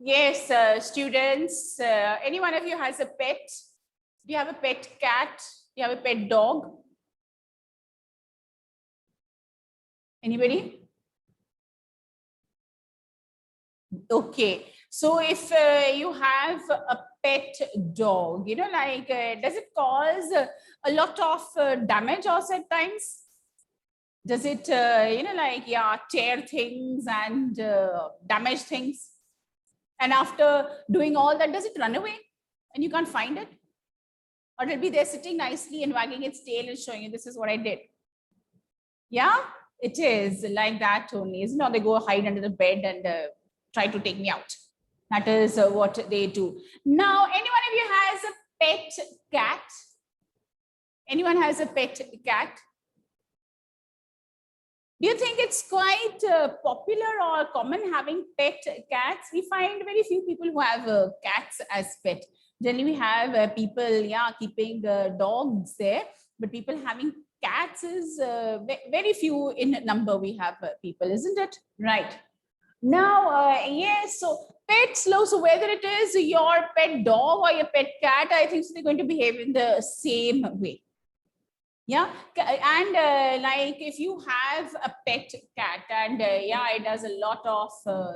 Yes, students, any one of you has a pet? Do you have a pet cat? Do you have a pet dog? Anybody? Okay. So if you have a pet dog, you know, like, does it cause a lot of damage also at times? Does it, you know, like, yeah, tear things and damage things? And after doing all that, does it run away and you can't find it? Or it'll be there sitting nicely and wagging its tail and showing you, this is what I did. Yeah, it is like that only. Isn't it? They go hide under the bed and try to take me out. That is what they do. Now, anyone of you has a pet cat? Anyone has a pet cat? Do you think it's quite popular or common having pet cats? We find very few people who have cats as pet. Generally, we have people, yeah, keeping dogs there, but people having cats is very few in number. We have people, isn't it? Right. Now, yes, so pets, so whether it is your pet dog or your pet cat, I think so they're going to behave in the same way. Yeah, and like if you have a pet cat and yeah, it does a lot of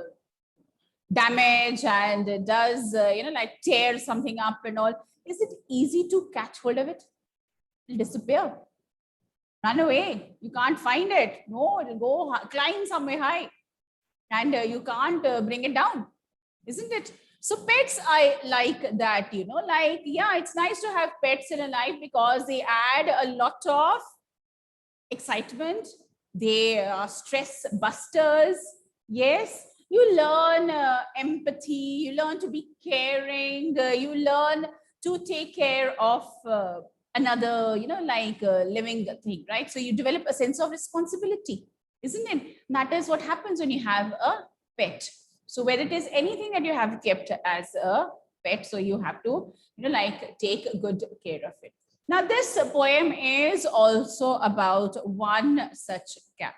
damage and it does, you know, like tear something up and all, is it easy to catch hold of it? It'll disappear, run away, you can't find it. No, it'll go climb somewhere high and you can't bring it down, isn't it? So pets, I like that, you know, like, yeah, it's nice to have pets in a life because they add a lot of excitement. They are stress busters. Yes, you learn empathy, you learn to be caring, you learn to take care of another, you know, like living thing, right? So you develop a sense of responsibility, isn't it? That is what happens when you have a pet. So whether it is anything that you have kept as a pet, so you have to, you know, like take good care of it. Now this poem is also about one such cat,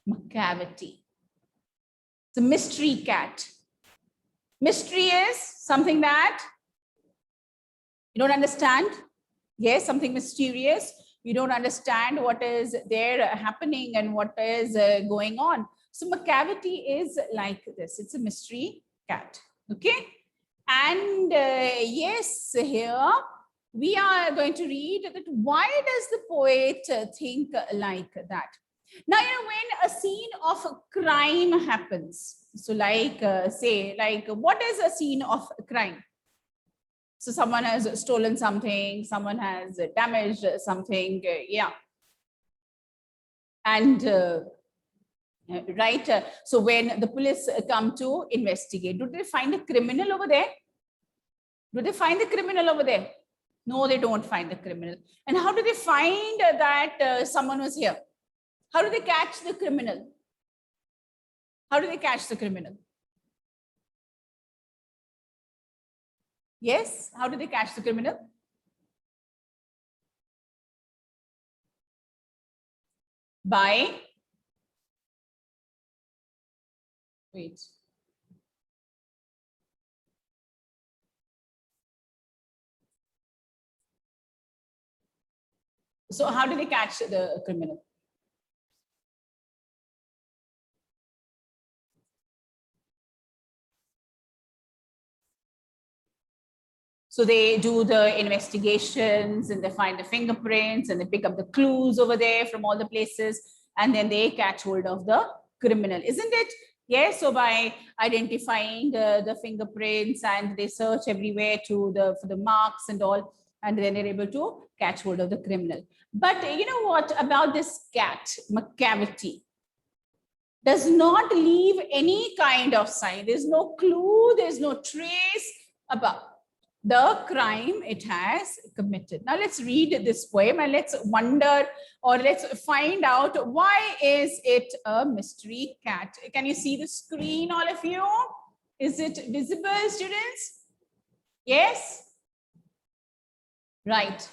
Macavity. The mystery cat. Mystery is something that you don't understand. Yes, something mysterious. You don't understand what is there happening and what is going on. So Macavity is like this. It's a mystery cat. Okay. And yes, here we are going to read that why does the poet think like that? Now, you know, when a scene of crime happens, so like say, like what is a scene of crime? So someone has stolen something, someone has damaged something, yeah. And right, so when the police come to investigate, do they find a criminal over there? Do they find the criminal over there? No, they don't find the criminal. And how do they find that someone was here? How do they catch the criminal? How do they catch the criminal? Yes, how do they catch the criminal? By, wait. So how do they catch the criminal? So they do the investigations and they find the fingerprints and they pick up the clues over there from all the places. And then they catch hold of the criminal, isn't it? Yes, so by identifying the fingerprints and they search everywhere for the marks and all, and then they're able to catch hold of the criminal. But you know what about this cat, Macavity? Does not leave any kind of sign. There's no clue, there's no trace about the crime it has committed. Now let's read this poem and let's wonder or let's find out why is it a mystery cat. Can you see the screen, all of you? Is it visible, students? Yes? Right.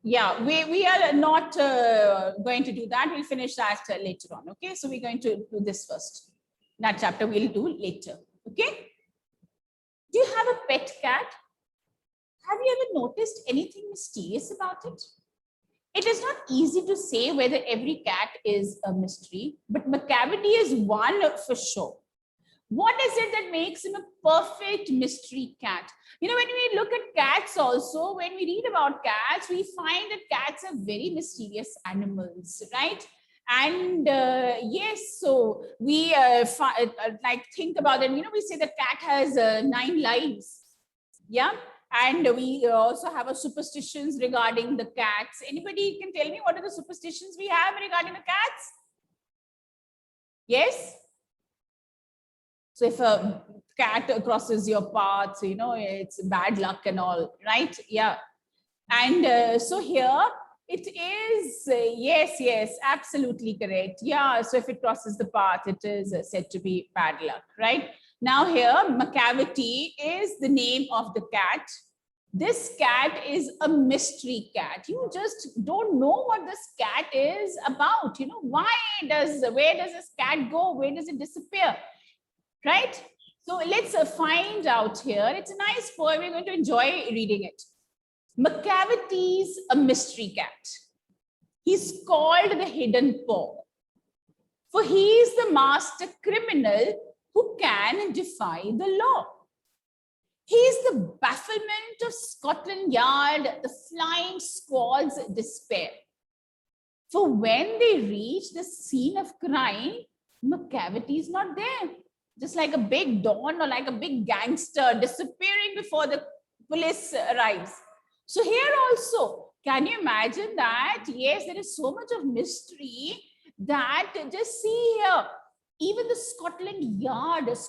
Yeah, we are not going to do that. We'll finish that later on. Okay, so we're going to do this first. That chapter we'll do later. Okay. Do you have a pet cat? Have you ever noticed anything mysterious about it? It is not easy to say whether every cat is a mystery, but McCavity is one for sure. What is it that makes him a perfect mystery cat? You know, when we look at cats also, when we read about cats, we find that cats are very mysterious animals, right? And yes, so we like think about it. You know, we say the cat has 9 lives. Yeah. And we also have a superstitions regarding the cats. Anybody can tell me what are the superstitions we have regarding the cats? Yes. So if a cat crosses your path, you know, it's bad luck and all, right? Yeah. And so here it is, yes, absolutely correct. Yeah, so if it crosses the path, it is said to be bad luck, right? Now here, McCavity is the name of the cat. This cat is a mystery cat. You just don't know what this cat is about. You know, where does this cat go? Where does it disappear? Right? So let's find out here. It's a nice poem. We're going to enjoy reading it. McCavity's a mystery cat. He's called the hidden paw, for he is the master criminal who can defy the law. He is the bafflement of Scotland Yard, the flying squad's despair. For when they reach the scene of crime, McCavity is not there. Just like a big don or like a big gangster disappearing before the police arrives. So here also, can you imagine that? Yes, there is so much of mystery that just see here, even the Scotland Yard is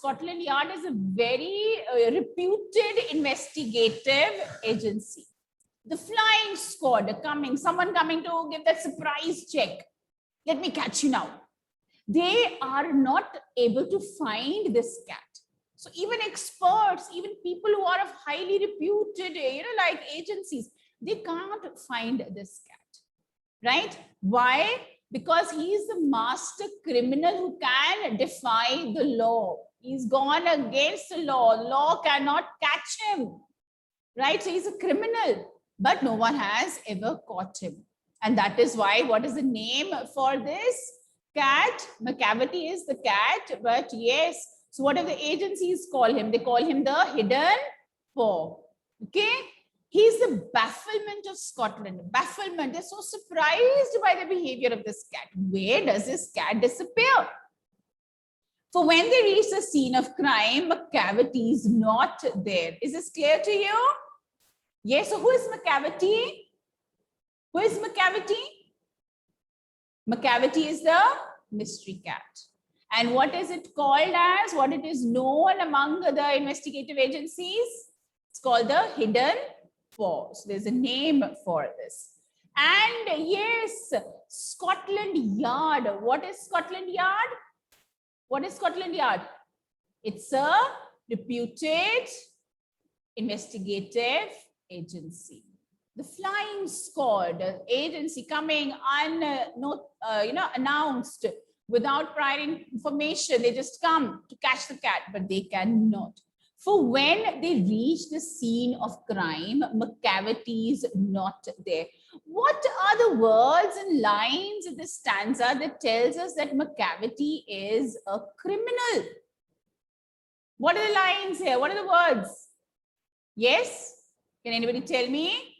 a very reputed investigative agency. The flying squad coming, someone coming to give that surprise check. Let me catch you now. They are not able to find this cat. So even experts, even people who are of highly reputed, like agencies, they can't find this cat, right? Why? Because he is the master criminal who can defy the law. He's gone against the law. Law cannot catch him, right? So he's a criminal, but no one has ever caught him. And that is why, what is the name for this cat? McCavity is the cat, but yes. So what do the agencies call him? They call him the hidden paw. Okay. He's the bafflement of Scotland. Bafflement. They're so surprised by the behavior of this cat. Where does this cat disappear? For when they reach the scene of crime, McCavity is not there. Is this clear to you? Yes. So who is McCavity? Who is McCavity? McCavity is the mystery cat. And what is it called as? What it is known among the investigative agencies? It's called the hidden paw. So there's a name for this. And yes, Scotland Yard. What is Scotland Yard? What is Scotland Yard? It's a reputed investigative agency. The flying squad agency coming announced without prior information. They just come to catch the cat, but they cannot. For when they reach the scene of crime, McCavity is not there. What are the words and lines in this stanza that tells us that McCavity is a criminal? What are the lines here? What are the words? Yes? Can anybody tell me?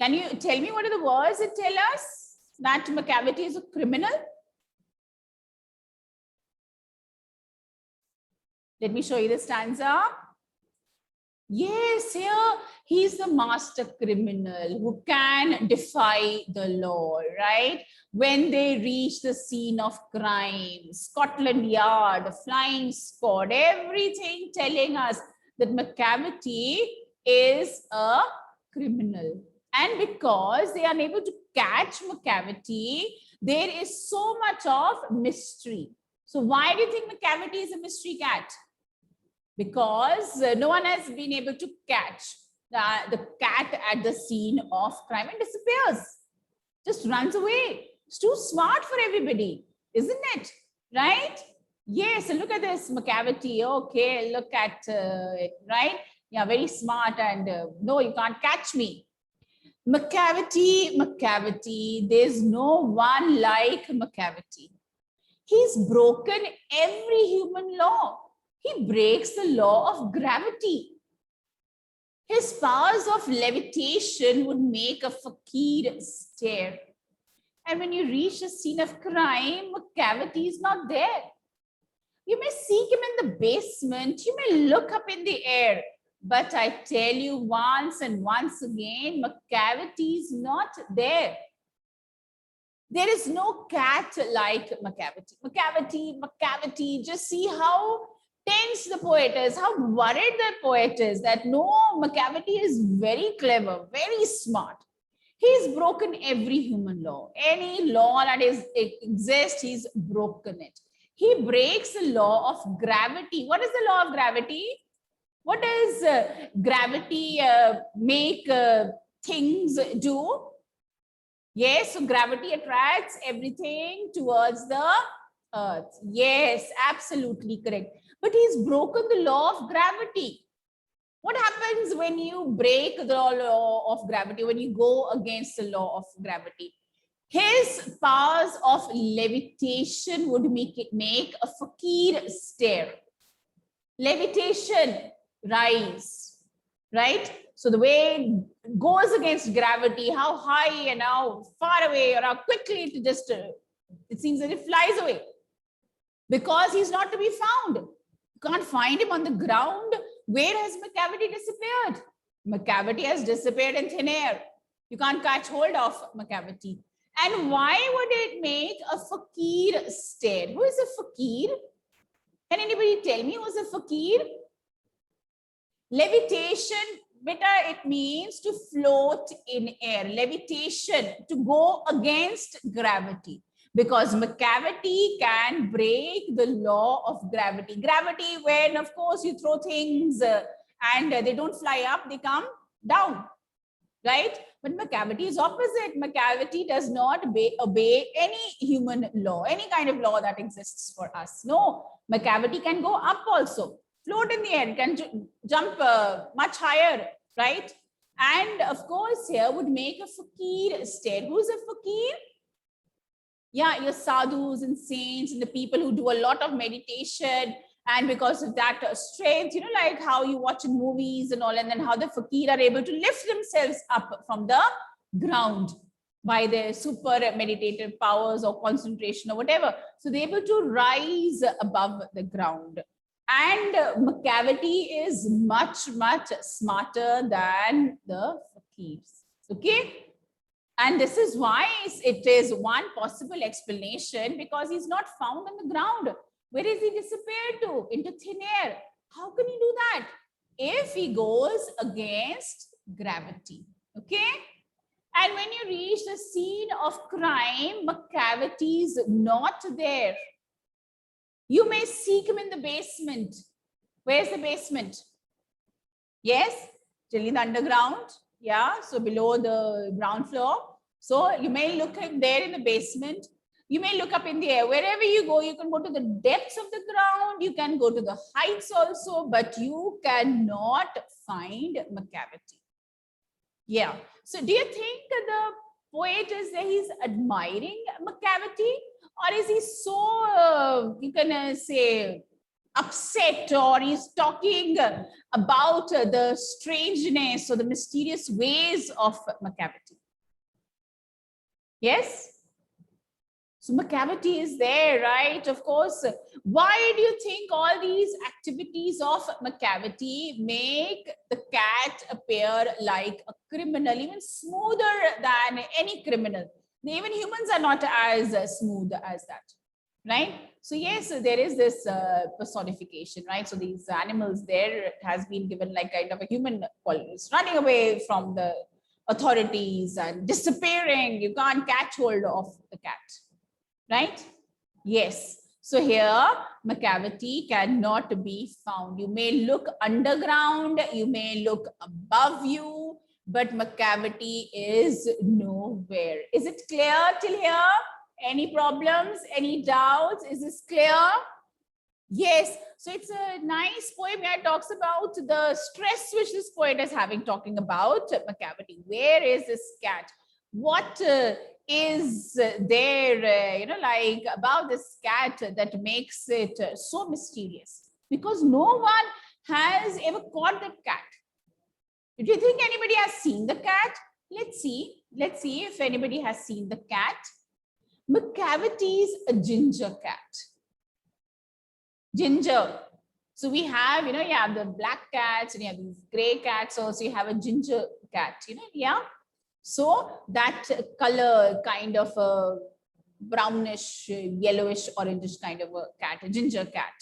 Can you tell me what are the words that tell us that McCavity is a criminal? Let me show you the stanza. Yes, here he's the master criminal who can defy the law, right? When they reach the scene of crime, Scotland Yard, flying squad, everything telling us that McCavity is a criminal. And because they are unable to catch McCavity, there is so much of mystery. So why do you think McCavity is a mystery cat? Because no one has been able to catch the cat at the scene of crime and disappears. Just runs away. It's too smart for everybody, isn't it? right? Yes, look at this McCavity. Okay, look at it, right? Yeah, very smart. And no, you can't catch me. McCavity, McCavity, there's no one like McCavity. He's broken every human law. He breaks the law of gravity. His powers of levitation would make a fakir stare. And when you reach the scene of crime, McCavity is not there. You may seek him in the basement, you may look up in the air, but I tell you once and once again, McCavity is not there. There is no cat like McCavity. McCavity, just see how tense the poet is, how worried the poet is that no, McCavity is very clever, very smart. He's broken every human law. Any law that exists, he's broken it. He breaks the law of gravity. What is the law of gravity? What does gravity make things do? Yes, so gravity attracts everything towards the earth. Yes, absolutely correct. But he's broken the law of gravity. What happens when you break the law of gravity, when you go against the law of gravity? His powers of levitation would make a fakir stare. Levitation, rise, right? So the way it goes against gravity, how high and how far away or how quickly it just, it seems that it flies away. Because he's not to be found. You can't find him on the ground. Where has McCavity disappeared? McCavity has disappeared in thin air. You can't catch hold of McCavity. And why would it make a fakir stare? Who is a fakir? Can anybody tell me who's a fakir? Levitation, beta, it means to float in air. Levitation, to go against gravity. Because McCavity can break the law of gravity. Gravity, when of course you throw things and they don't fly up, they come down, right? But McCavity is opposite. McCavity does not obey any human law, any kind of law that exists for us. No, McCavity can go up also, float in the air, can jump much higher, right? And of course, here would make a fakir stare. Who's a fakir? Yeah, your sadhus and saints and the people who do a lot of meditation. And because of that strength, you know, like how you watch in movies and all, and then how the fakir are able to lift themselves up from the ground by their super meditative powers or concentration or whatever. So they're able to rise above the ground. And McCavity is much, much smarter than the fakirs. Okay. And this is why it is one possible explanation, because he's not found on the ground. Where is he disappeared to? Into thin air. How can he do that? If he goes against gravity. Okay. And when you reach the scene of crime, McCavity is not there. You may seek him in the basement. Where's the basement? Yes, still in the underground. Yeah, so below the ground floor. So you may look there in the basement. You may look up in the air. Wherever you go, you can go to the depths of the ground. You can go to the heights also, but you cannot find McCavity. Yeah. So do you think the poet is that he's admiring McCavity, or is he so, you can say, upset, or he's talking about the strangeness or the mysterious ways of McCavity? Yes? So McCavity is there, right? Of course. Why do you think all these activities of McCavity make the cat appear like a criminal, even smoother than any criminal? Even humans are not as smooth as that, right? So yes, there is this personification, right? So these animals there has been given like kind of a human qualities, running away from the authorities and disappearing. You can't catch hold of the cat, right? Yes. So here, McCavity cannot be found. You may look underground, you may look above you, but McCavity is nowhere. Is it clear till here? Any problems? Any doubts? Is this clear? Yes. So it's a nice poem here. It talks about the stress which this poet is having, talking about McCavity. Where is this cat? What is there, like about this cat that makes it so mysterious? Because no one has ever caught the cat. Do you think anybody has seen the cat? Let's see. Let's see if anybody has seen the cat. McCavity is a ginger cat. Ginger. So we have, you have the black cats and you have these gray cats. Also, you have a ginger cat, yeah. So that color, kind of a brownish, yellowish, orangish kind of a cat, a ginger cat.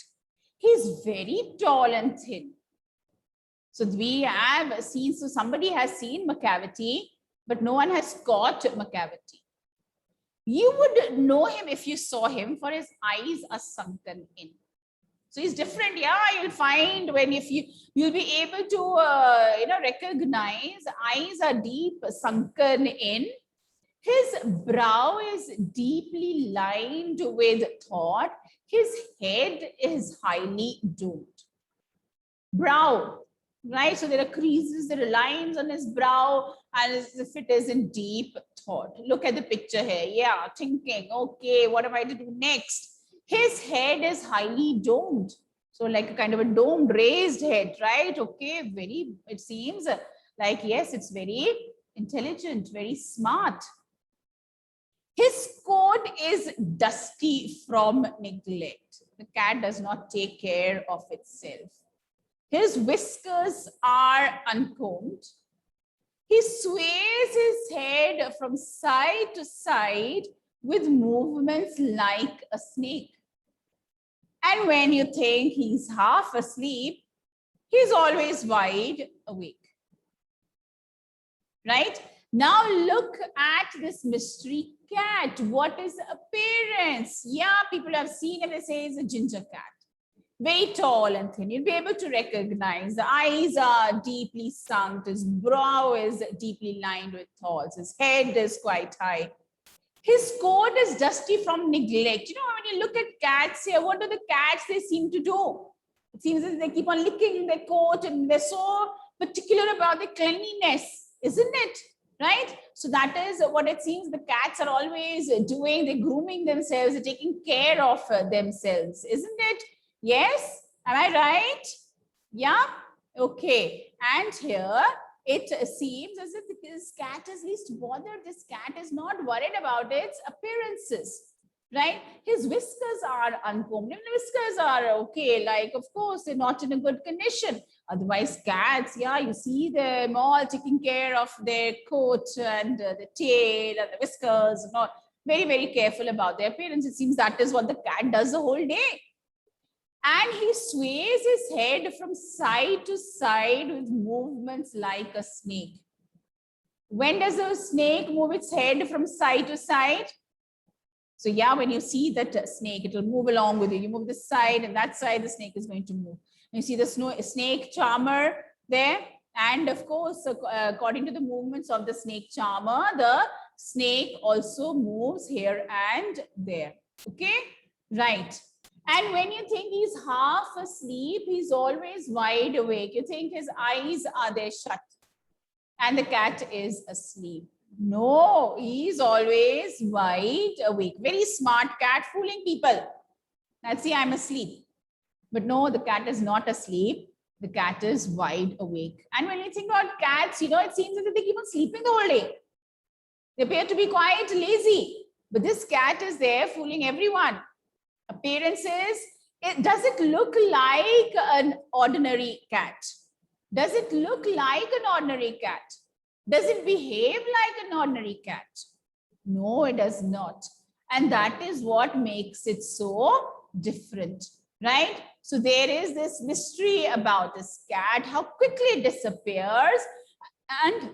He's very tall and thin. So we have seen, so somebody has seen McCavity, but no one has caught McCavity. You would know him if you saw him, for his eyes are sunken in. So he's different. Yeah, you'll find when you'll be able to recognize eyes are deep sunken in. His brow is deeply lined with thought. His head is highly domed. Brow, right? So there are creases, there are lines on his brow, and as if it is in deep thought. Look at the picture here. Yeah, thinking, okay, what am I to do next? His head is highly domed. So like a kind of a domed, raised head, right? Okay, it seems like, yes, it's very intelligent, very smart. His coat is dusty from neglect. The cat does not take care of itself. His whiskers are uncombed. He sways his head from side to side with movements like a snake. And when you think he's half asleep, he's always wide awake. Right? Now look at this mystery cat. What is the appearance? Yeah, people have seen it. They say it's a ginger cat. Very tall and thin. You'll be able to recognize. The eyes are deeply sunk. His brow is deeply lined with thoughts. His head is quite high. His coat is dusty from neglect. When you look at cats here, what do the cats, they seem to do? It seems that they keep on licking their coat and they're so particular about the cleanliness, isn't it? Right? So that is what it seems the cats are always doing. They're grooming themselves, they're taking care of themselves, isn't it? Yes? Am I right? Yeah? Okay. And here it seems as if this cat is least bothered. This cat is not worried about its appearances, right? His whiskers are uncombed. Even whiskers are okay. Like, of course, they're not in a good condition. Otherwise, cats, yeah, you see them all taking care of their coat and the tail and the whiskers and all. Very, very careful about their appearance. It seems that is what the cat does the whole day. And he sways his head from side to side with movements like a snake. When does a snake move its head from side to side? So yeah, when you see that snake, it will move along with you. You move this side and that side, the snake is going to move. You see the snake charmer there. And of course, according to the movements of the snake charmer, the snake also moves here and there. Okay, right. And when you think he's half asleep, he's always wide awake. You think his eyes are there shut and the cat is asleep. No, he's always wide awake. Very smart cat, fooling people. Let's see, I'm asleep. But no, the cat is not asleep. The cat is wide awake. And when you think about cats, it seems as if they keep on sleeping the whole day. They appear to be quite lazy. But this cat is there fooling everyone. Appearances, does it look like an ordinary cat? Does it look like an ordinary cat? Does it behave like an ordinary cat? No, it does not. And that is what makes it so different, right? So there is this mystery about this cat, how quickly it disappears. And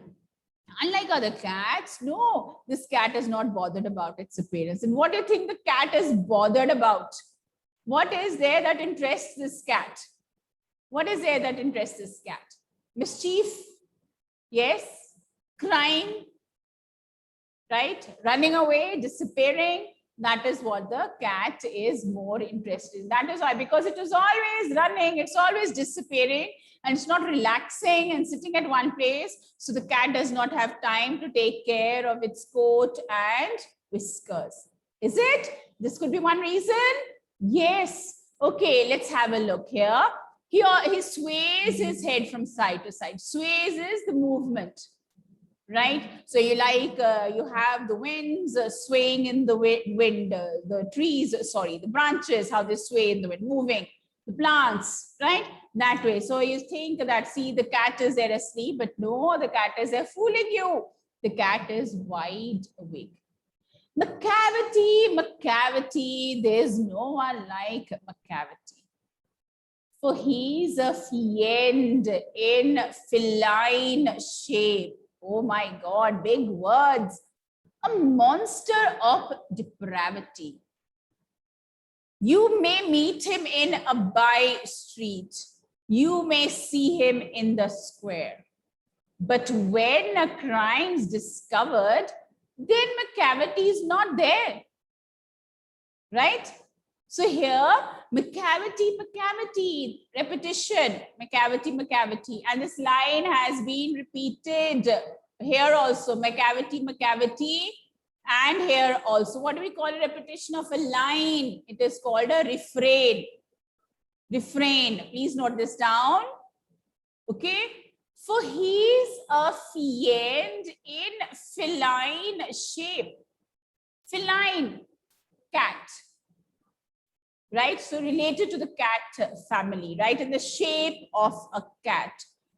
unlike other cats, no, this cat is not bothered about its appearance. And what do you think the cat is bothered about? What is there that interests this cat? What is there that interests this cat? Mischief? Yes. Crime? Right? Running away, disappearing? That is what the cat is more interested in. That is why, because it is always running, it's always disappearing, and it's not relaxing and sitting at one place. So the cat does not have time to take care of its coat and whiskers. Is it? This could be one reason. Yes. Okay, let's have a look here. Here he sways his head from side to side. Sways is the movement, right? So you you have the winds swaying in the wind, the trees, sorry, the branches, how they sway in the wind, moving, the plants, right? That way. So you think that, see, the cat is there asleep, but no, the cat is there fooling you. The cat is wide awake. Macavity, Macavity, there's no one like Macavity. For he's a fiend in feline shape. Oh my God, big words. A monster of depravity. You may meet him in a by street. You may see him in the square. But when a crime's discovered, then Macavity is not there, right? So here, Macavity, Macavity, repetition, Macavity, Macavity. And this line has been repeated here also, Macavity, Macavity. And here also, what do we call a repetition of a line? It is called a refrain. Refrain, please note this down. Okay. For he is a fiend in feline shape. Feline, cat. Right? So related to the cat family, right? In the shape of a cat.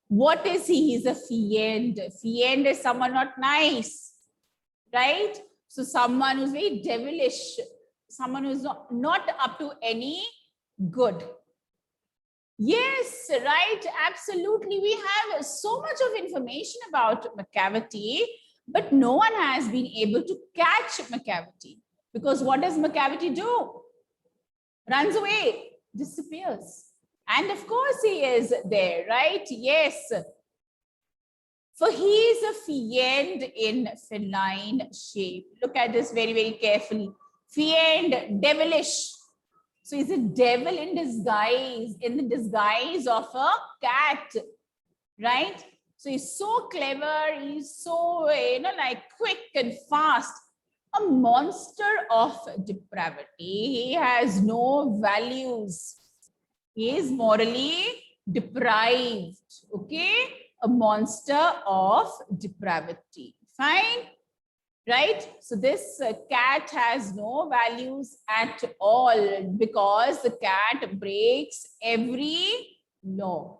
What is he? He's a fiend. Fiend is someone not nice, right? So someone who's very devilish, someone who's not up to any good. Yes, right, absolutely. We have so much of information about Macavity, but no one has been able to catch Macavity. Because what does Macavity do? Runs away, disappears. And of course he is there, right? Yes. For he is a fiend in feline shape. Look at this very, very carefully. Fiend, devilish. So he's a devil in disguise, in the disguise of a cat, right? So he's so clever. He's so, like quick and fast. A monster of depravity. He has no values. He is morally deprived. Okay? A monster of depravity. Fine? Right? So this cat has no values at all because the cat breaks every law.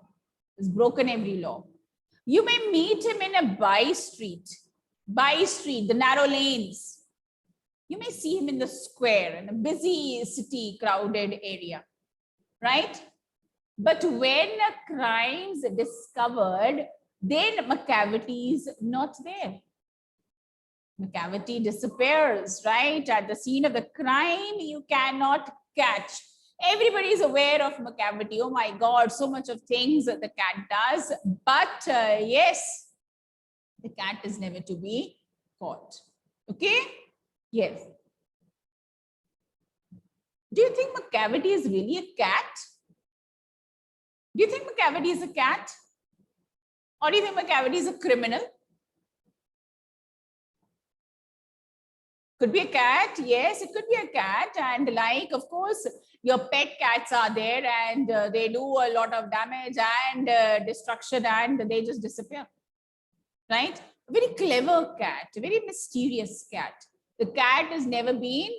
It's broken every law. You may meet him in a by street, the narrow lanes. You may see him in the square, in a busy city, crowded area, right? But when a crime's discovered, then Macavity is not there. Macavity disappears, right? At the scene of the crime, you cannot catch. Everybody is aware of Macavity. Oh my God, so much of things that the cat does. But yes, the cat is never to be caught. Okay? Yes. Do you think Macavity is really a cat? Do you think Macavity is a cat? Or do you think Macavity is a criminal? Could be a cat. Yes, it could be a cat. And like, of course, your pet cats are there and they do a lot of damage and destruction and they just disappear. Right? A very clever cat, a very mysterious cat. The cat has never been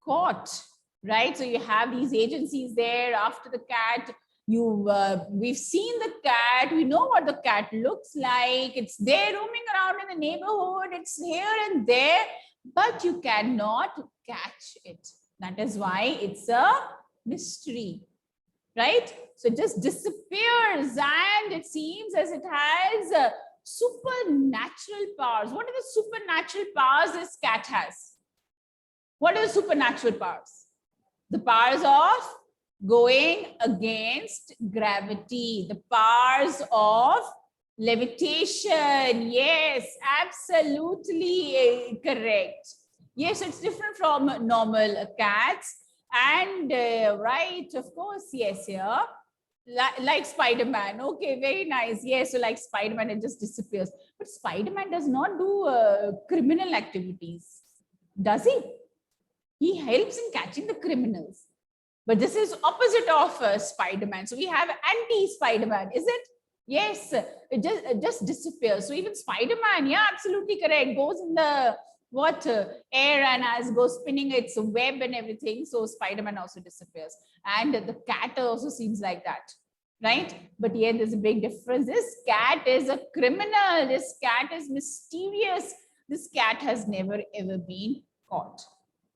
caught. Right? So you have these agencies there after the cat. We've seen the cat. We know what the cat looks like. It's there roaming around in the neighborhood. It's here and there. But you cannot catch it. That is why it's a mystery, right? So it just disappears and it seems as it has supernatural powers. What are the supernatural powers this cat has? What are the supernatural powers? The powers of going against gravity, the powers of levitation. Yes, absolutely correct. Yes, it's different from normal cats. And right, of course, yes, yeah. Like Spider-Man. Okay, very nice. Yes, so like Spider-Man, it just disappears. But Spider-Man does not do criminal activities, does he? He helps in catching the criminals. But this is opposite of Spider-Man. So we have anti-Spider-Man, is it? Yes, it just disappears. So even Spider-Man, yeah, absolutely correct, goes in the what air and as goes spinning its web and everything. So Spider-Man also disappears. And the cat also seems like that, right? But yeah, there's a big difference. This cat is a criminal. This cat is mysterious. This cat has never ever been caught,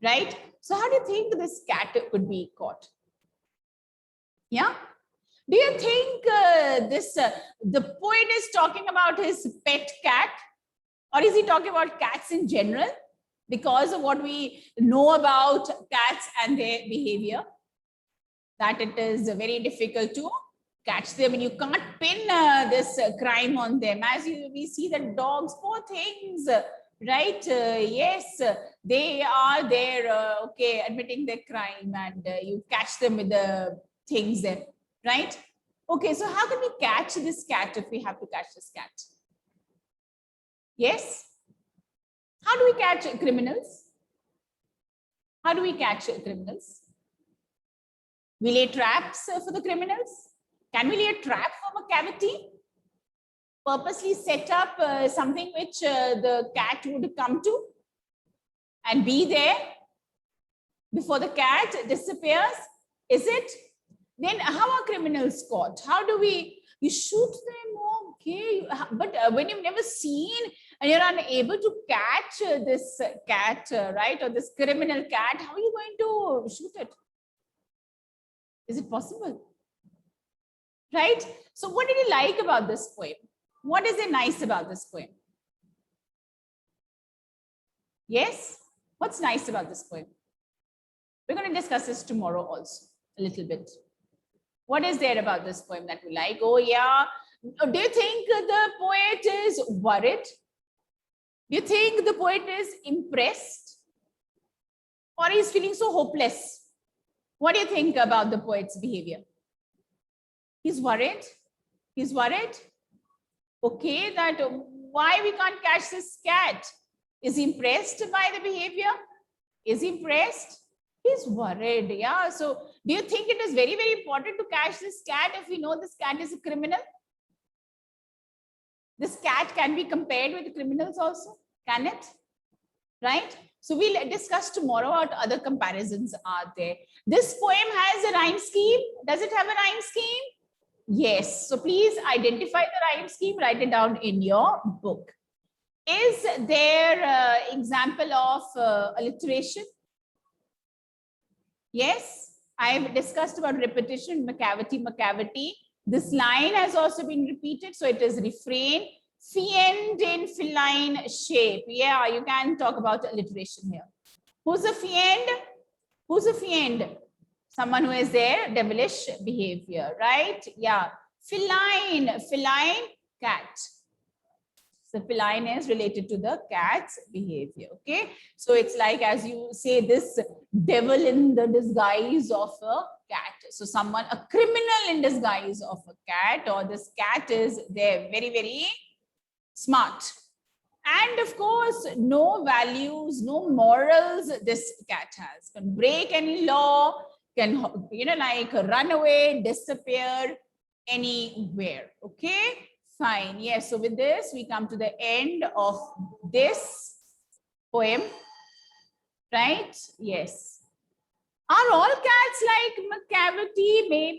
right? So how do you think this cat could be caught? Yeah. Do you think the poet is talking about his pet cat, or is he talking about cats in general? Because of what we know about cats and their behavior, that it is very difficult to catch them, and you can't pin this crime on them. As we see that dogs, poor things, right? Yes, they are there, okay, admitting their crime, and you catch them with the things there, right? Okay, so how can we catch this cat if we have to catch this cat? Yes? How do we catch criminals? How do we catch criminals? We lay traps for the criminals. Can we lay a trap from a cavity? Purposely set up something which the cat would come to and be there before the cat disappears? Is it? Then how are criminals caught? How do you shoot them? Okay, but when you've never seen and you're unable to catch this cat, right, or this criminal cat, how are you going to shoot it? Is it possible? Right? So what did you like about this poem? What is it nice about this poem? Yes? What's nice about this poem? We're going to discuss this tomorrow also, a little bit. What is there about this poem that we like? Oh, yeah. Do you think the poet is worried? Do you think the poet is impressed? Or he's feeling so hopeless? What do you think about the poet's behavior? He's worried. He's worried. Okay, that why we can't catch this cat? Is he impressed by the behavior? Is he impressed? He's worried. Yeah. So do you think it is very, very important to catch this cat if we know this cat is a criminal? This cat can be compared with criminals also, can it? Right? So we'll discuss tomorrow what other comparisons are there. This poem has a rhyme scheme. Does it have a rhyme scheme? Yes. So please identify the rhyme scheme, write it down in your book. Is there example of alliteration? Yes. I've discussed about repetition, macavity. This line has also been repeated. So it is refrain. Fiend in feline shape. Yeah, you can talk about alliteration here. Who's a fiend? Who's a fiend? Someone who is there, devilish behavior, right? Yeah. Feline, cat. So feline is related to the cat's behavior. Okay. So it's like, as you say, this devil in the disguise of a cat. So someone, a criminal in disguise of a cat, or this cat is there, very, very smart. And of course, no values, no morals this cat has. Can break any law, can, like run away, disappear anywhere. Okay, fine. Yes, so with this, we come to the end of this poem, right? Yes. Are all cats like macavity? Maybe.